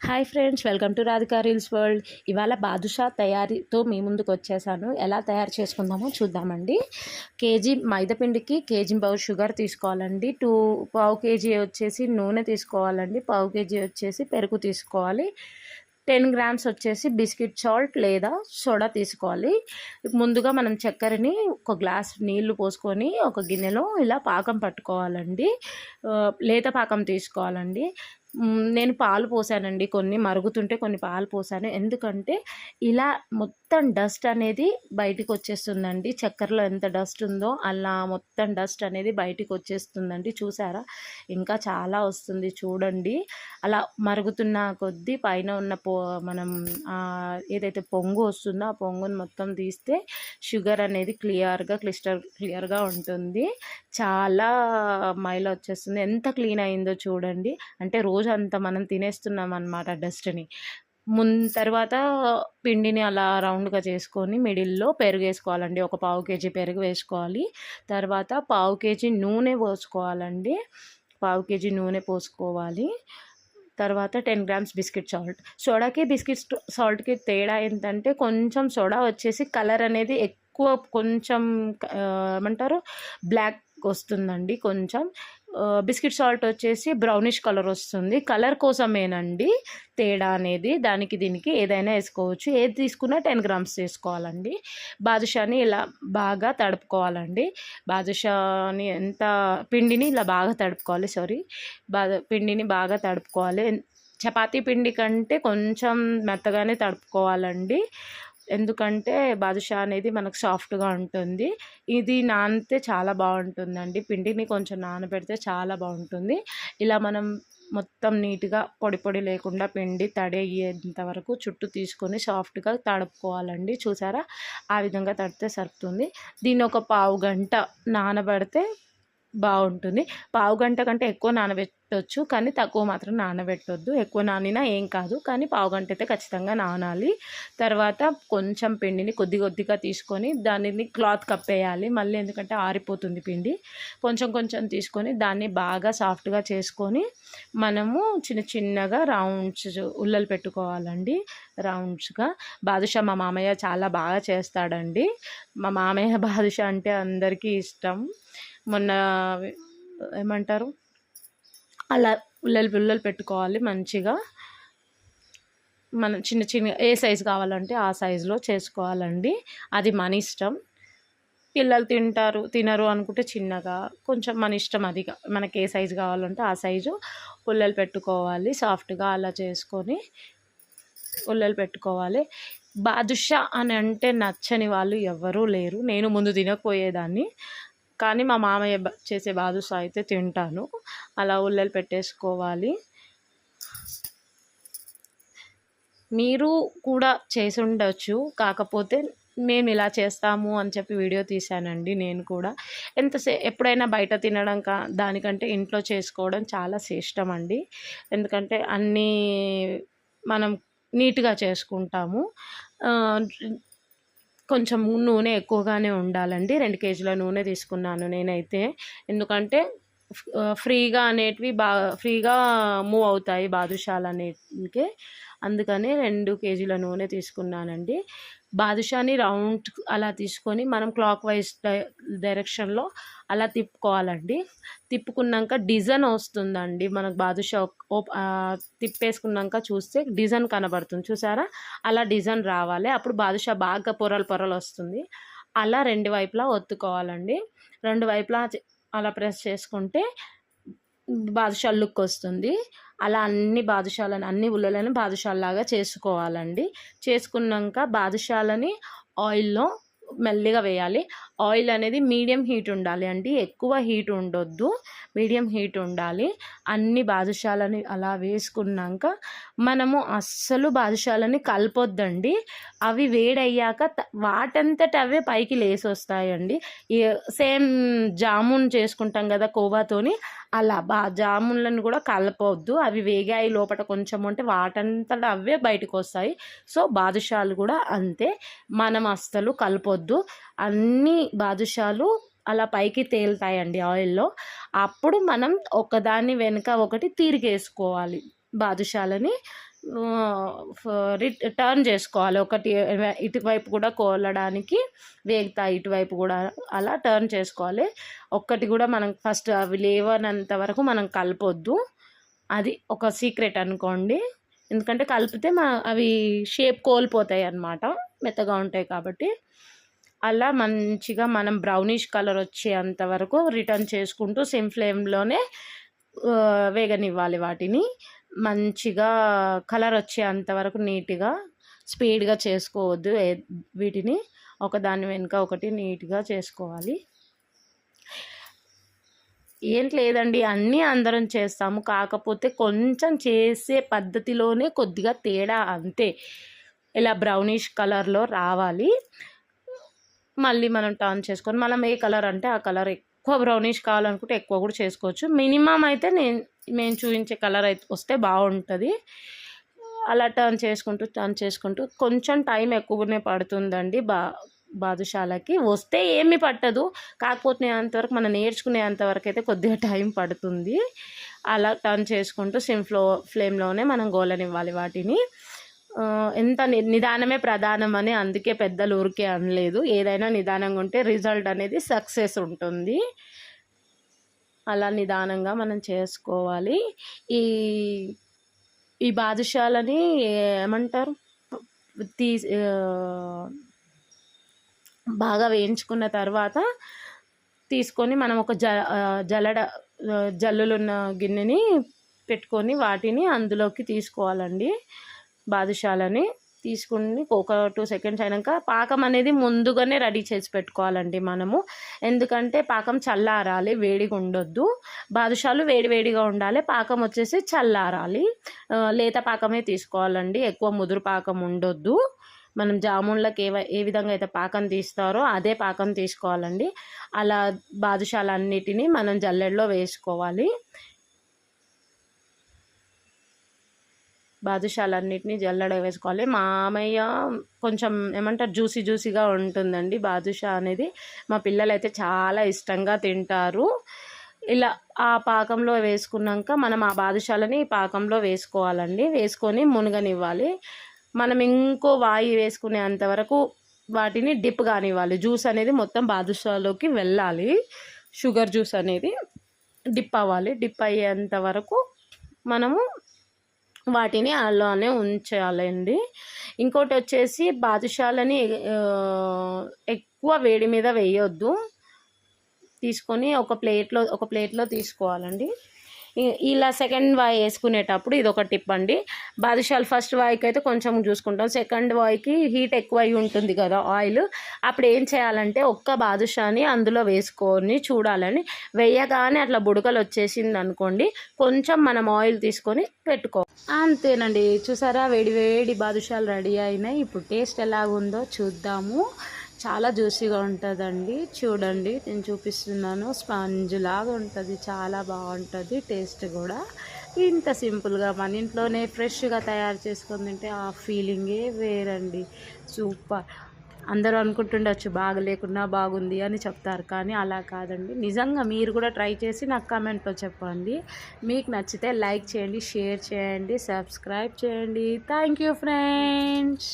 Hi friends, welcome to Radhika reels world. ఇవాళ బాదుషా తయారీతో మీ ముందుకు వచ్చేసాను. ఎలా తయారు చేసుకుందామో చూద్దామండి. కేజీ మైదాపిండికి కేజీ పావు షుగర్ తీసుకోవాలండి. పావు కేజీ వచ్చేసి నూనె తీసుకోవాలండి. పావు కేజీ వచ్చేసి పెరుగు తీసుకోవాలి. 10 గ్రామ్స్ వచ్చేసి బిస్కెట్ సాల్ట్ లేదా సోడా తీసుకోవాలి. ముందుగా మనం చక్కెరని ఒక గ్లాస్ నీళ్లు పోసుకొని ఒక గిన్నెలో ఇలా పాకం పట్టుకోవాలండి. లేత పాకం తీసుకోవాలండి. నేను పాలు పోసానండి, కొన్ని మరుగుతుంటే కొన్ని పాలు పోసాను. ఎందుకంటే ఇలా మొత్తం డస్ట్ అనేది బయటికి వచ్చేస్తుందండి. చక్కెరలో ఎంత డస్ట్ ఉందో అలా మొత్తం డస్ట్ అనేది బయటికి వచ్చేస్తుందండి. చూసారా, ఇంకా చాలా వస్తుంది చూడండి. అలా మరుగుతున్న కొద్దీ పైన ఉన్న మనం ఏదైతే పొంగు వస్తుందో ఆ పొంగుని మొత్తం తీస్తే షుగర్ అనేది క్లియర్గా ఉంటుంది. చాలా మైల వచ్చేస్తుంది. ఎంత క్లీన్ అయిందో చూడండి. అంటే రోజంతా మనం తినేస్తున్నాం అన్నమాట డస్ట్ని. తర్వాత పిండిని అలా రౌండ్గా చేసుకొని మిడిల్లో పెరుగు వేసుకోవాలండి. ఒక పావు కేజీ పెరుగు వేసుకోవాలి. తర్వాత పావు కేజీ నూనె పోసుకోవాలండి. పావు కేజీ నూనె పోసుకోవాలి. తర్వాత 10 గ్రామ్స్ బిస్కెట్ సాల్ట్. సోడాకి బిస్కెట్ సాల్ట్కి తేడా ఏంటంటే కొంచెం సోడా వచ్చేసి కలర్ అనేది ఎక్కువ కొంచెం ఏమంటారు బ్లాక్ వస్తుందండి. కొంచెం బిస్కెట్ సాల్ట్ వచ్చేసి బ్రౌనిష్ కలర్ వస్తుంది. కలర్ కోసమేనండి తేడా అనేది. దానికి దీనికి ఏదైనా వేసుకోవచ్చు. ఏది తీసుకున్నా 10 గ్రామ్స్ తీసుకోవాలండి. బాదుషాని ఇలా బాగా తడుపుకోవాలండి. బాదుషాని పిండిని ఇలా బాగా తడుపుకోవాలి. పిండిని బాగా తడుపుకోవాలి. చపాతీ పిండి కంటే కొంచెం మెత్తగానే తడుపుకోవాలండి. ఎందుకంటే బాదుషా అనేది మనకు సాఫ్ట్గా ఉంటుంది. ఇది నానితే చాలా బాగుంటుందండి. పిండిని కొంచెం నానబెడితే చాలా బాగుంటుంది. ఇలా మనం మొత్తం నీట్గా పొడి లేకుండా పిండి తడి అయ్యేంత వరకు చుట్టూ తీసుకొని సాఫ్ట్గా తడుపుకోవాలండి. చూసారా, ఆ విధంగా తడితే సరిపోతుంది. దీన్ని ఒక పావు గంట నానబెడితే బాగుంటుంది. పావు గంట కంటే ఎక్కువ నానబెట్టవచ్చు, కానీ తక్కువ మాత్రం నానబెట్టొద్దు. ఎక్కువ నానినా ఏం కాదు, కానీ పావు గంట అయితే ఖచ్చితంగా నానాలి. తర్వాత కొంచెం పిండిని కొద్దిగా తీసుకొని దానిని క్లాత్ కప్పేయాలి మళ్ళీ, ఎందుకంటే ఆరిపోతుంది పిండి. కొంచెం తీసుకొని దాన్ని బాగా సాఫ్ట్గా చేసుకొని మనము చిన్నగా రౌండ్స్ ఉల్లలు పెట్టుకోవాలండి. రౌండ్స్గా. బాదుషా మా మామయ్య చాలా బాగా చేస్తాడండి. మా మామయ్య బాదుషా అంటే అందరికీ ఇష్టం. మొన్న ఏమంటారు అలా ఉల్లలు పెట్టుకోవాలి మంచిగా. మనం చిన్న ఏ సైజు కావాలంటే ఆ సైజులో చేసుకోవాలండి. అది మన ఇష్టం. పిల్లలు తినరు అనుకుంటే చిన్నగా, కొంచెం మన ఇష్టం. అది మనకి ఏ సైజు కావాలంటే ఆ సైజు ఉల్లలు పెట్టుకోవాలి. సాఫ్ట్గా అలా చేసుకొని ఉల్లలు పెట్టుకోవాలి. బాదుషా అని అంటే నచ్చని వాళ్ళు ఎవరూ లేరు. నేను ముందు తినకపోయేదాన్ని, కానీ మా మామయ్య చేసే బాదుషా అయితే తింటాను. అలా ఉల్లలు పెట్టేసుకోవాలి. మీరు కూడా చేసి ఉండొచ్చు, కాకపోతే మేము ఇలా చేస్తాము అని చెప్పి వీడియో తీశానండి. నేను కూడా ఎప్పుడైనా బయట తినడం దానికంటే ఇంట్లో చేసుకోవడం చాలా శ్రేష్టం అండి. ఎందుకంటే అన్నీ మనం నీట్గా చేసుకుంటాము. కొంచెం నూనె ఎక్కువగానే ఉండాలండి. 2 కేజీల నూనె తీసుకున్నాను నేనైతే. ఎందుకంటే ఫ్రీగా మూవ్ అవుతాయి బాదుషాలు అనేటికి. అందుకని 2 కేజీల నూనె తీసుకున్నానండి. బాదుషాని రౌండ్ అలా తీసుకొని మనం క్లాక్ వైజ్ డైరెక్షన్లో అలా తిప్పుకోవాలండి. తిప్పుకున్నాక డిజైన్ వస్తుందండి మనకు. బాదుషా తిప్పేసుకున్నాక చూస్తే డిజైన్ కనబడుతుంది. చూసారా, అలా డిజైన్ రావాలి. అప్పుడు బాదుషా బాగా పొరలు వస్తుంది. అలా 2 వైపులా ఒత్తుకోవాలండి. 2 వైపులా అలా ప్రెస్ చేసుకుంటే బాదుషా లుక్ వస్తుంది. అలా అన్ని ఉల్లలను బాదుషాలాగా చేసుకోవాలండి. చేసుకున్నాక బాదుషాలని ఆయిల్లో మెల్లిగా వేయాలి. ఆయిల్ అనేది మీడియం హీట్ ఉండాలి అండి, ఎక్కువ హీట్ ఉండొద్దు, మీడియం హీట్ ఉండాలి. అన్ని బాదుషాలని అలా వేసుకున్నాక మనము అస్సలు బాదుషాలని కలపొద్దండి. అవి వేడయ్యాక వాటంతట అవే పైకి లేసి వస్తాయండి. సేమ్ జామున్ చేసుకుంటాం కదా కోవాతోని, అలా జామున్లను కూడా కలపవద్దు. అవి వేగాయి లోపల కొంచెం ఉంటే వాటంతట అవే బయటకు వస్తాయి. సో బాదుషాలు కూడా అంతే, మనం అస్సలు కలపొద్దు. అన్ని బాదుషాలు అలా పైకి తేలుతాయండి ఆయిల్లో. అప్పుడు మనం ఒకదాని వెనుక ఒకటి తిరిగేసుకోవాలి. బాదుషాలని టర్న్ చేసుకోవాలి. ఒకటి ఇటువైపు కూడా కోలడానికి వేగుతాయి, ఇటువైపు కూడా అలా టర్న్ చేసుకోవాలి. ఒక్కటి కూడా మనం ఫస్ట్ అవి లేవనంత వరకు మనం కలపొద్దు. అది ఒక సీక్రెట్ అనుకోండి. ఎందుకంటే కలిపితే అవి షేప్ కోల్పోతాయి అన్నమాట, మెత్తగా ఉంటాయి కాబట్టి. అలా మంచిగా మనం బ్రౌనిష్ కలర్ వచ్చేంత వరకు రిటర్న్ చేసుకుంటూ సిమ్ ఫ్లేమ్లోనే వేగనివ్వాలి. వాటిని మంచిగా కలర్ వచ్చేంత వరకు నీట్గా స్పీడ్గా చేసుకోవద్దు. వీటిని ఒకదాని వెనుక ఒకటి నీట్గా చేసుకోవాలి. ఏం లేదండి, అన్నీ అందరం చేస్తాము, కాకపోతే కొంచెం చేసే పద్ధతిలోనే కొద్దిగా తేడా అంతే. ఇలా బ్రౌనిష్ కలర్లో రావాలి. మళ్ళీ మనం టర్న్ చేసుకొని మనం ఏ కలర్ అంటే ఆ కలర్, ఎక్కువ బ్రౌనిష్ కావాలనుకుంటే ఎక్కువ కూడా చేసుకోవచ్చు. మినిమం అయితే మేము చూపించే కలర్ అయితే వస్తే బాగుంటుంది. అలా టర్న్ చేసుకుంటూ కొంచెం టైం ఎక్కువనే పడుతుందండి బాదుషాలకి. వస్తే ఏమీ పట్టదు, కాకపోతే అంతవరకు మనం నేర్చుకునేంతవరకు అయితే కొద్దిగా టైం పడుతుంది. అలా టర్న్ చేసుకుంటూ ఫ్లేమ్లోనే మనం గోలనివ్వాలి వాటిని. ఎంత నిదానమే ప్రధానం అని అందుకే పెద్దలు ఊరికే అనలేదు. ఏదైనా నిదానంగా ఉంటే రిజల్ట్ అనేది సక్సెస్ ఉంటుంది. అలా నిదానంగా మనం చేసుకోవాలి. ఈ బాదుషాలని ఏమంటారు, బాగా వేయించుకున్న తర్వాత తీసుకొని మనం ఒక జల్లులున్న గిన్నెని పెట్టుకొని వాటిని అందులోకి తీసుకోవాలండి. బాదుషాలని తీసుకుని ఒక 2 సెకండ్స్ అయినాక పాకం అనేది ముందుగానే రెడీ చేసి పెట్టుకోవాలండి మనము. ఎందుకంటే పాకం చల్లారాలి, వేడిగా ఉండొద్దు. బాదుషాలు వేడిగా ఉండాలి, పాకం వచ్చేసి చల్లారాలి. లేత పాకమే తీసుకోవాలండి, ఎక్కువ ముదురు పాకం ఉండొద్దు. మనం జామున్లకు ఏ విధంగా అయితే పాకం తీస్తారో అదే పాకం తీసుకోవాలండి. అలా బాదుషాలన్నిటినీ మనం జల్లెడలో వేసుకోవాలి. బాదుషాలన్నిటినీ జల్లెడ వేసుకోవాలి. మామయ్య కొంచెం ఏమంటారు, జ్యూసీగా ఉంటుందండి బాదుషా అనేది. మా పిల్లలు అయితే చాలా ఇష్టంగా తింటారు. ఇలా ఆ పాకంలో వేసుకున్నాక మనం ఆ బాదుషాలని పాకంలో వేసుకోవాలండి. వేసుకొని మునగనివ్వాలి. మనం ఇంకో వాయి వేసుకునేంత వరకు వాటిని డిప్ కానివ్వాలి. జ్యూస్ అనేది మొత్తం బాదుషాలోకి వెళ్ళాలి. షుగర్ జ్యూస్ అనేది డిప్ అవ్వాలి. డిప్ అయ్యేంత వరకు మనము వాటిని అలానే ఉంచాలండి. ఇంకోటి వచ్చేసి బాదుషాలని ఎక్కువ వేడి మీద వేయొద్దు. తీసుకొని ఒక ప్లేట్లో తీసుకోవాలండి. ఇలా సెకండ్ వాయి వేసుకునేటప్పుడు ఇది ఒక టిప్ అండి. బాదుషాలు ఫస్ట్ వాయికి అయితే కొంచెం చూసుకుంటాం, సెకండ్ వాయికి హీట్ ఎక్కువ అయి ఉంటుంది కదా ఆయిల్. అప్పుడు ఏం చేయాలంటే ఒక్క బాదుషాని అందులో వేసుకొని చూడాలని, వేయగానే అట్లా బుడకలు వచ్చేసింది అనుకోండి, కొంచెం మనం ఆయిల్ తీసుకొని పెట్టుకో. అంతేనండి, చూసారా, వేడి బాదుషాలు రెడీ అయినాయి. ఇప్పుడు టేస్ట్ ఎలాగుందో చూద్దాము. చాలా జ్యూసీగా ఉంటుందండి. చూడండి, నేను చూపిస్తున్నాను. స్పాంజ్ లాగా ఉంటుంది, చాలా బాగుంటుంది టేస్ట్ కూడా. ఇంత సింపుల్గా మన ఇంట్లోనే ఫ్రెష్గా తయారు చేసుకొని తింటే ఆ ఫీలింగే వేరండి. సూపర్. అందరూ అనుకుంటుండొచ్చు బాగలేకున్నా బాగుంది అని చెప్తారు, కానీ అలా కాదండి. నిజంగా మీరు కూడా ట్రై చేసి నాకు కామెంట్లో చెప్పండి. మీకు నచ్చితే లైక్ చేయండి, షేర్ చేయండి, సబ్స్క్రైబ్ చేయండి. Thank you friends.